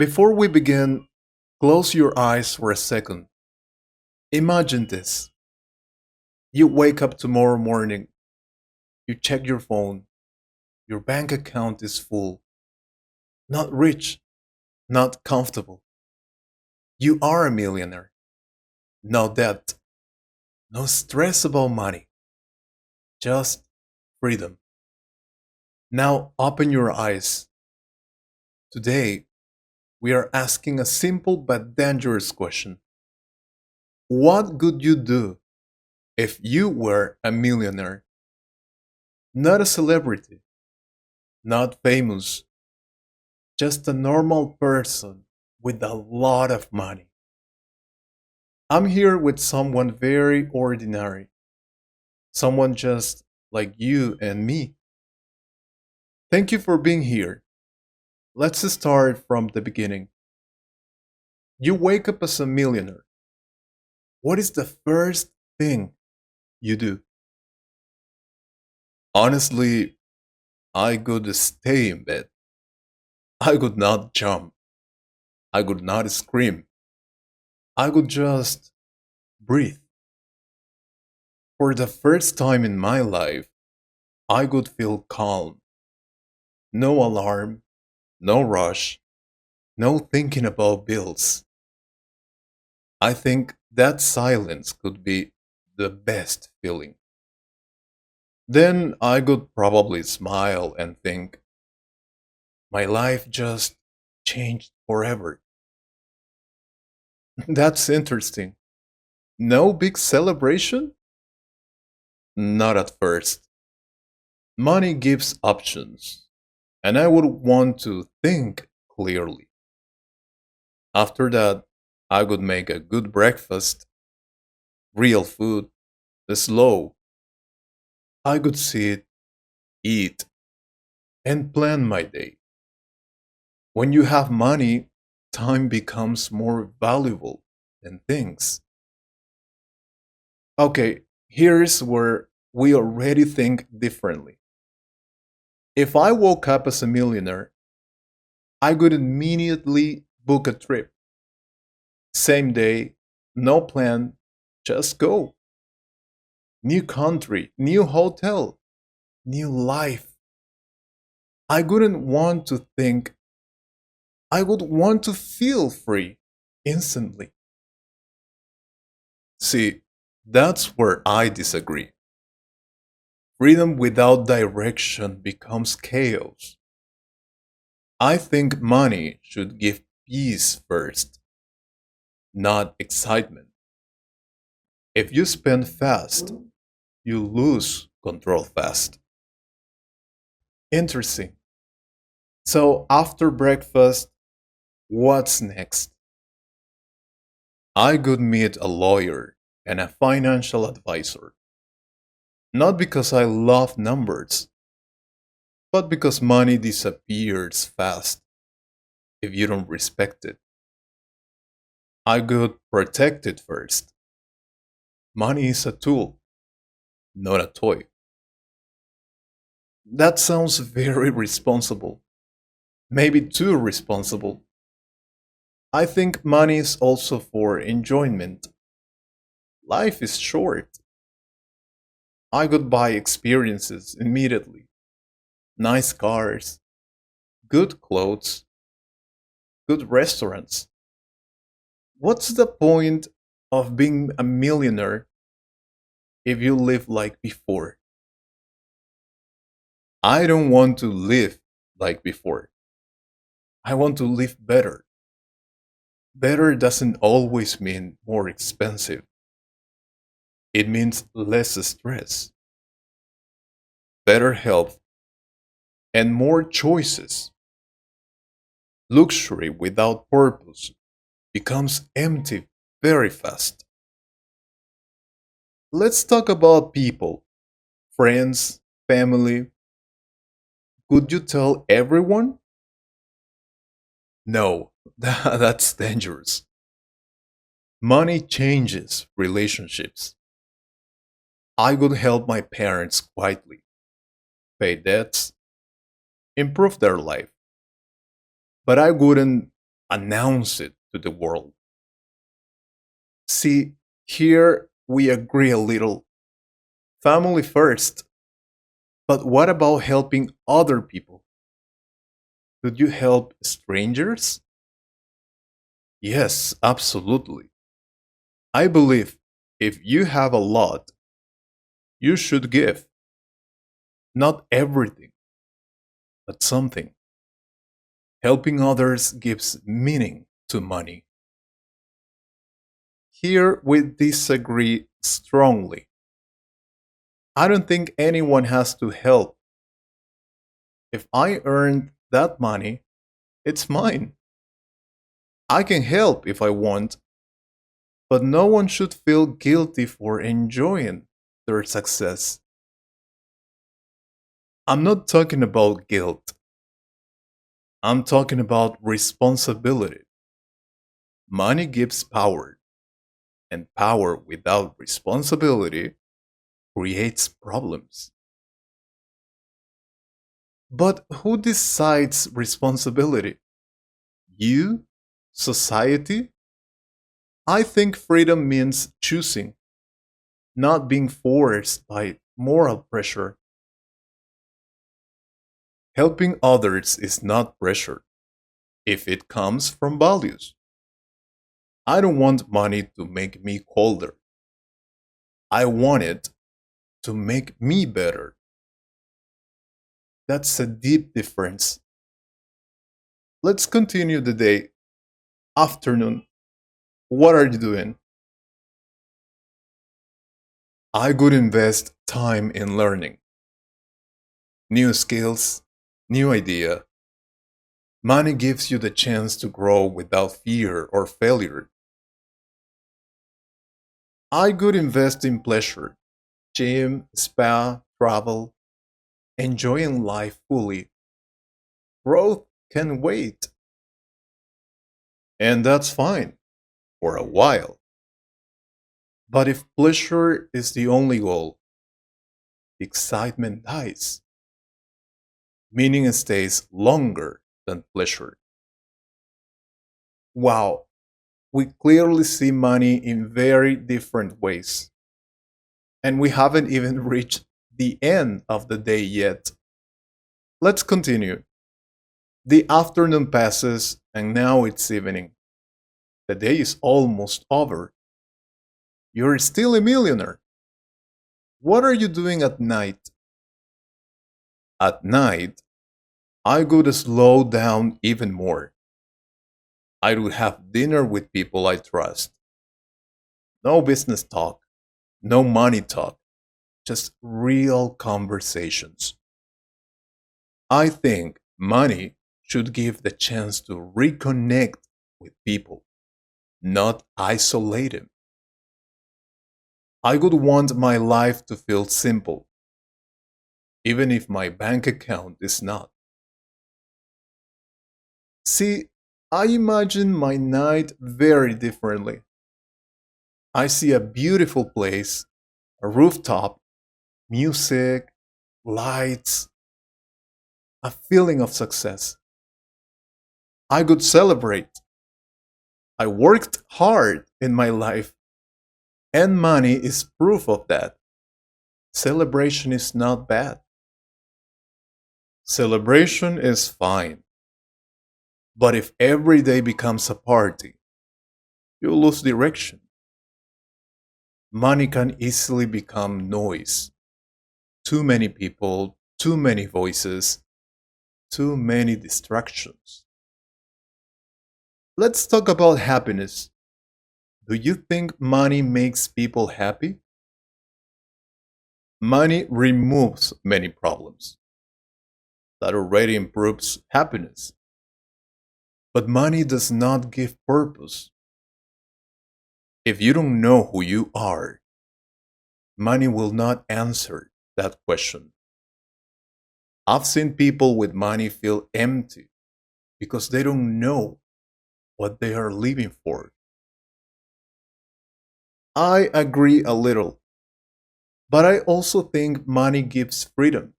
Before we begin, close your eyes for a second. Imagine this. You wake up tomorrow morning, you check your phone, your bank account is full. Not rich, not comfortable. You are a millionaire. No debt, no stress about money, just freedom. Now open your eyes. Today, we are asking a simple but dangerous question. What would you do if you were a millionaire? Not a celebrity, not famous, just a normal person with a lot of money. I'm here with someone very ordinary, someone just like you and me. Thank you for being here. Let's start from the beginning. You wake up as a millionaire. What is the first thing you do? Honestly, I could stay in bed. I could not jump. I could not scream. I could just breathe. For the first time in my life, I could feel calm. No alarm, no rush, no thinking about bills. I think that silence could be the best feeling. Then I could probably smile and think, my life just changed forever. That's interesting. No big celebration? Not at first. Money gives options, and I would want to think clearly. After that, I would make a good breakfast, real food, slow. I could sit, eat, and plan my day. When you have money, time becomes more valuable than things. Okay, here's where we already think differently. If I woke up as a millionaire, I would immediately book a trip. Same day, no plan, just go. New country, new hotel, new life. I wouldn't want to think, I would want to feel free instantly. See, that's where I disagree. Freedom without direction becomes chaos. I think money should give peace first, not excitement. If you spend fast, you lose control fast. Interesting. So, after breakfast, what's next? I could meet a lawyer and a financial advisor. Not because I love numbers, but because money disappears fast if you don't respect it. I could protect it first. Money is a tool, not a toy. That sounds very responsible. Maybe too responsible. I think money is also for enjoyment. Life is short. I could buy experiences immediately. Nice cars, good clothes, good restaurants. What's the point of being a millionaire if you live like before? I don't want to live like before. I want to live better. Better doesn't always mean more expensive. It means less stress, better health, and more choices. Luxury without purpose becomes empty very fast. Let's talk about people, friends, family. Could you tell everyone? No, that's dangerous. Money changes relationships. I would help my parents quietly, pay debts, improve their life, but I wouldn't announce it to the world. See, here we agree a little. Family first. But what about helping other people? Could you help strangers? Yes, absolutely. I believe if you have a lot, you should give. Not everything, but something. Helping others gives meaning to money. Here we disagree strongly. I don't think anyone has to help. If I earned that money, it's mine. I can help if I want, but no one should feel guilty for enjoying their success. I'm not talking about guilt, I'm talking about responsibility. Money gives power, and power without responsibility creates problems. But who decides responsibility? You? Society? I think freedom means choosing, not being forced by moral pressure. Helping others is not pressure if it comes from values. I don't want money to make me colder. I want it to make me better. That's a deep difference. Let's continue the day. Afternoon. What are you doing? I could invest time in learning new skills, new idea. Money gives you the chance to grow without fear or failure. I could invest in pleasure, gym, spa, travel, enjoying life fully. Growth can wait, and that's fine for a while. But if pleasure is the only goal, excitement dies. Meaning stays longer than pleasure. Wow, we clearly see money in very different ways. And we haven't even reached the end of the day yet. Let's continue. The afternoon passes, and now it's evening. The day is almost over. You're still a millionaire. What are you doing at night? At night, I would slow down even more. I would have dinner with people I trust. No business talk, no money talk, just real conversations. I think money should give the chance to reconnect with people, not isolate them. I would want my life to feel simple, even if my bank account is not. See, I imagine my night very differently. I see a beautiful place, a rooftop, music, lights, a feeling of success. I could celebrate. I worked hard in my life, and money is proof of that. Celebration is not bad. Celebration is fine. But if every day becomes a party, you lose direction. Money can easily become noise. Too many people, too many voices, too many distractions. Let's talk about happiness. Do you think money makes people happy? Money removes many problems. That already improves happiness. But money does not give purpose. If you don't know who you are, money will not answer that question. I've seen people with money feel empty because they don't know what they are living for. I agree a little, but I also think money gives freedom,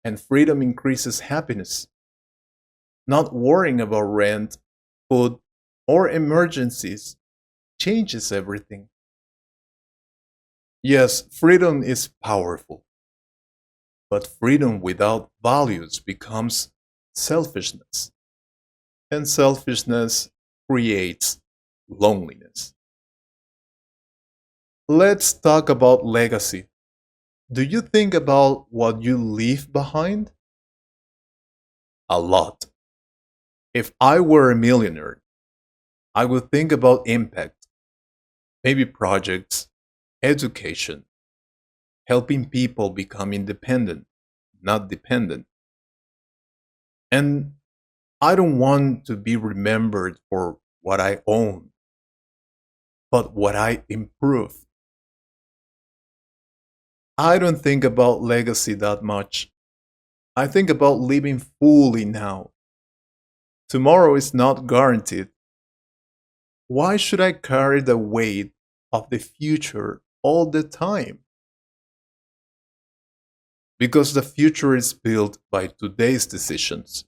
and freedom increases happiness. Not worrying about rent, food, or emergencies changes everything. Yes, freedom is powerful, but freedom without values becomes selfishness, and selfishness creates loneliness. Let's talk about legacy. Do you think about what you leave behind? A lot. If I were a millionaire, I would think about impact, maybe projects, education, helping people become independent, not dependent. And I don't want to be remembered for what I own, but what I improve. I don't think about legacy that much. I think about living fully now. Tomorrow is not guaranteed. Why should I carry the weight of the future all the time? Because the future is built by today's decisions.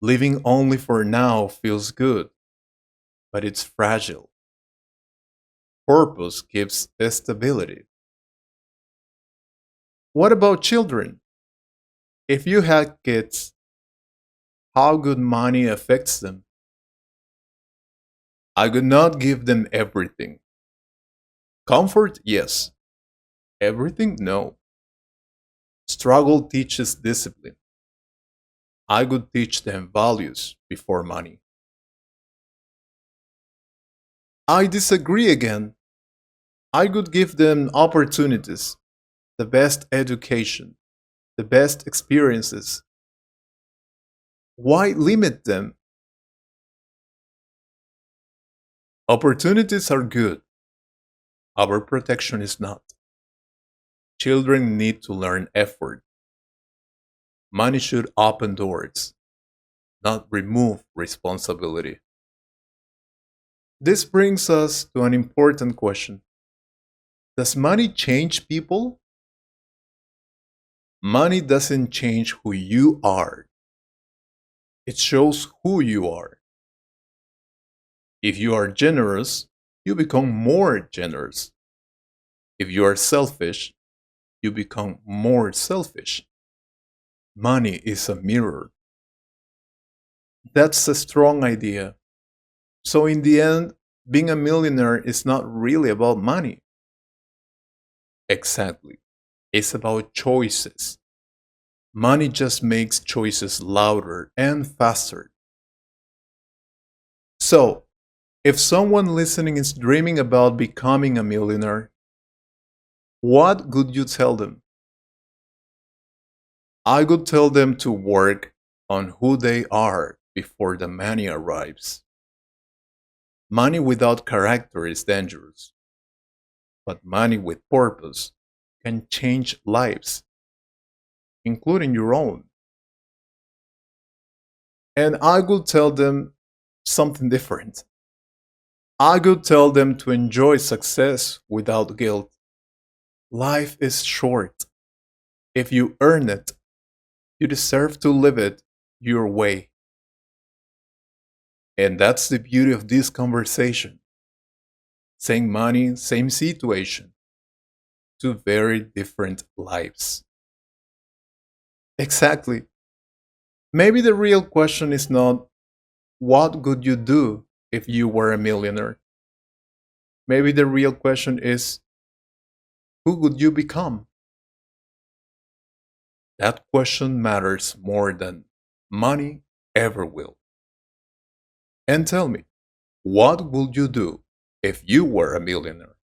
Living only for now feels good, but it's fragile. Purpose gives stability. What about children? If you had kids, how good money affects them? I could not give them everything. Comfort, yes. Everything, no. Struggle teaches discipline. I could teach them values before money. I disagree again. I could give them opportunities, the best education, the best experiences. Why limit them? Opportunities are good. Overprotection is not. Children need to learn effort. Money should open doors, not remove responsibility. This brings us to an important question. Does money change people? Money doesn't change who you are, it shows who you are. If you are generous, you become more generous. If you are selfish, you become more selfish. Money is a mirror. That's a strong idea. So, in the end, being a millionaire is not really about money. Exactly. It's about choices. Money just makes choices louder and faster. So, if someone listening is dreaming about becoming a millionaire, what would you tell them? I would tell them to work on who they are before the money arrives. Money without character is dangerous, but money with purpose can change lives, including your own. And I would tell them something different. I would tell them to enjoy success without guilt. Life is short. If you earn it, you deserve to live it your way. And that's the beauty of this conversation. Same money, same situation, two very different lives. Exactly. Maybe the real question is not what would you do if you were a millionaire? Maybe the real question is who would you become? That question matters more than money ever will. And tell me, what would you do if you were a millionaire?